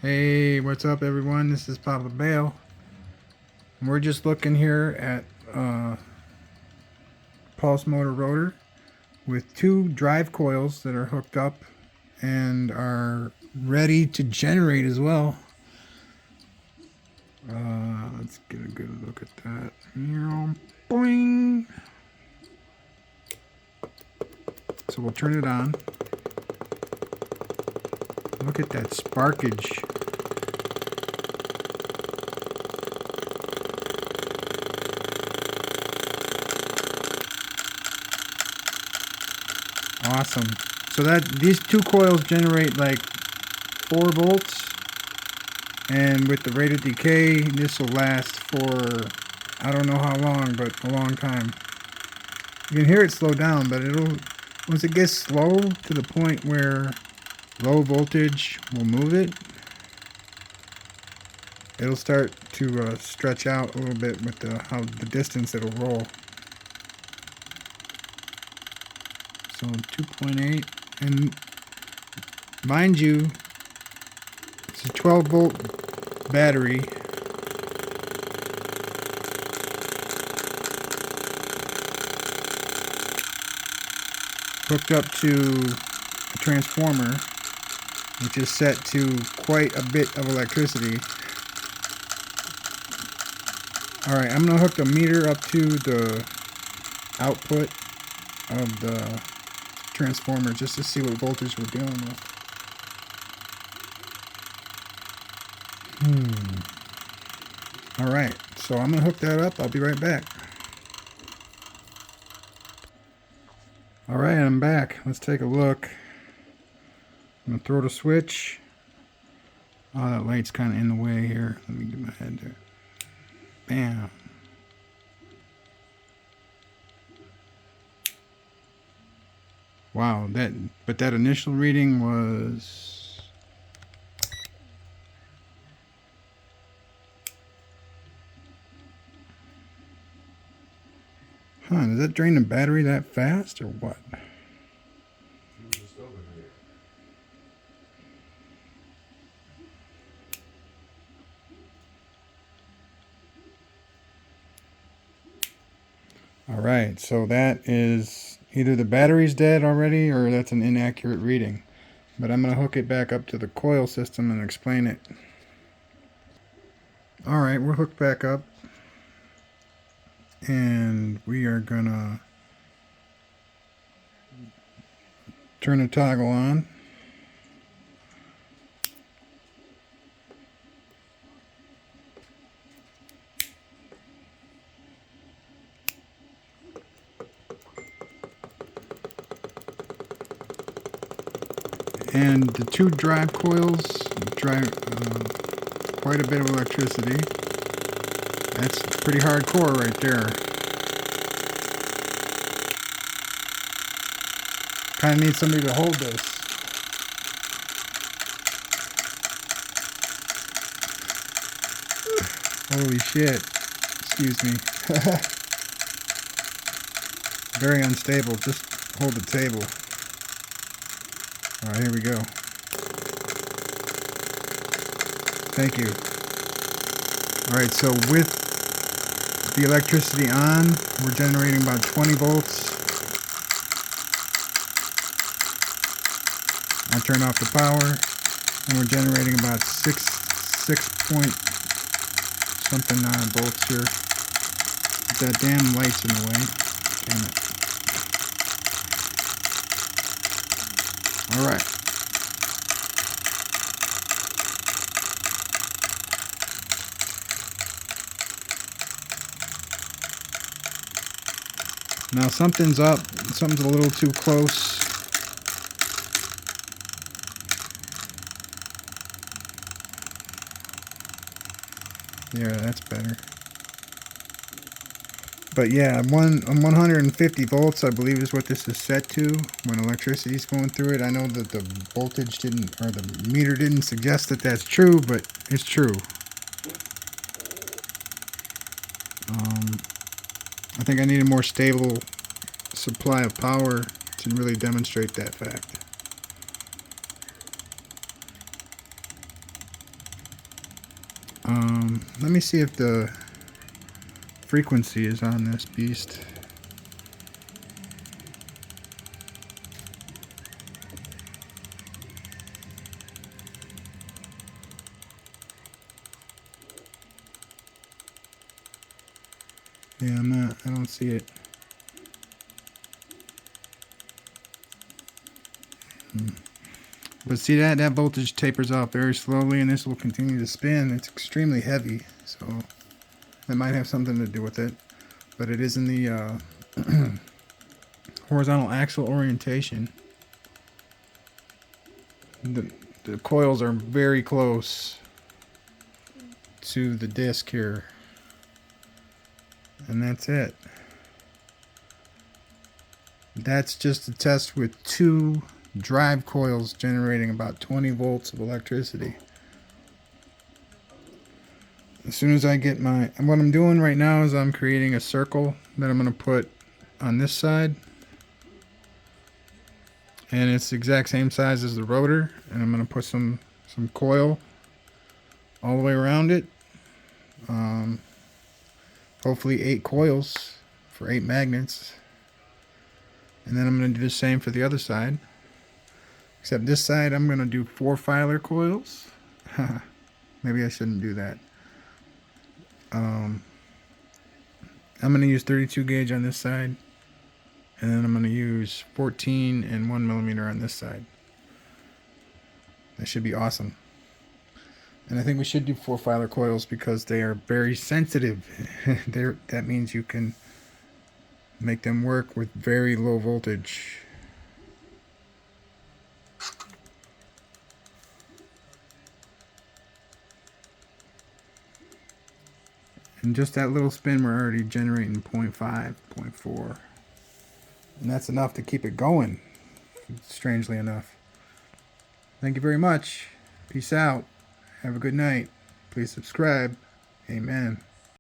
Hey, what's up everyone? This is Papa Bale. We're just looking here at pulse motor rotor with two drive coils that are hooked up and are ready to generate as well. Let's get a good look at that. Boing! So we'll turn it on. Look at that sparkage. Awesome. So these two coils generate like 4 volts, and with the rate of decay, this will last for I don't know how long, but a long time. You can hear it slow down, but once it gets slow to the point where low voltage will move it, it'll start to stretch out a little bit with the distance it'll roll. So 2.8, and mind you, it's a 12 volt battery. Hooked up to a transformer, which is set to quite a bit of electricity. Alright, I'm going to hook the meter up to the output of the transformer just to see what voltage we're dealing with. Alright, so I'm going to hook that up. I'll be right back. Alright, I'm back. Let's take a look. I'm going to throw the switch. Oh, that light's kind of in the way here. Let me get my head there. Bam. Wow, but that initial reading was... Huh, does that drain the battery that fast or what? Alright, so that is either the battery's dead already or that's an inaccurate reading. But I'm going to hook it back up to the coil system and explain it. Alright, we're hooked back up. And we are going to turn the toggle on. And the two drive coils drive quite a bit of electricity. That's pretty hardcore right there. Kind of need somebody to hold this. Holy shit. Excuse me. Very unstable. Just hold the table. Alright, here we go. Thank you. Alright, so with the electricity on, we're generating about 20 volts. I turn off the power, and we're generating about 6 point something volts here. That damn light's in the way. Damn it. Alright. Now something's up. Something's a little too close. Yeah, that's better. But yeah, 150 volts I believe is what this is set to when electricity is going through it. I know that the voltage didn't, or the meter didn't suggest that that's true, but it's true. I think I need a more stable supply of power to really demonstrate that fact. Let me see if the frequency is on this beast. Yeah, I don't see it. But see that voltage tapers off very slowly, and this will continue to spin. It's extremely heavy, so that might have something to do with it. But it is in the horizontal axle orientation. The coils are very close to the disc here, and that's it. That's just a test with 2 drive coils generating about 20 volts of electricity. As soon as I get what I'm doing right now is I'm creating a circle that I'm going to put on this side, and it's the exact same size as the rotor, and I'm going to put some coil all the way around it. Hopefully 8 coils for 8 magnets. And then I'm going to do the same for the other side. Except this side I'm going to do 4 filar coils. Maybe I shouldn't do that. I'm going to use 32 gauge on this side. And then I'm going to use 14 and 1 millimeter on this side. That should be awesome. And I think we should do 4 filar coils because they are very sensitive. That means you can make them work with very low voltage. And just that little spin, we're already generating 0.5, 0.4. And that's enough to keep it going, strangely enough. Thank you very much. Peace out. Have a good night. Please subscribe. Amen.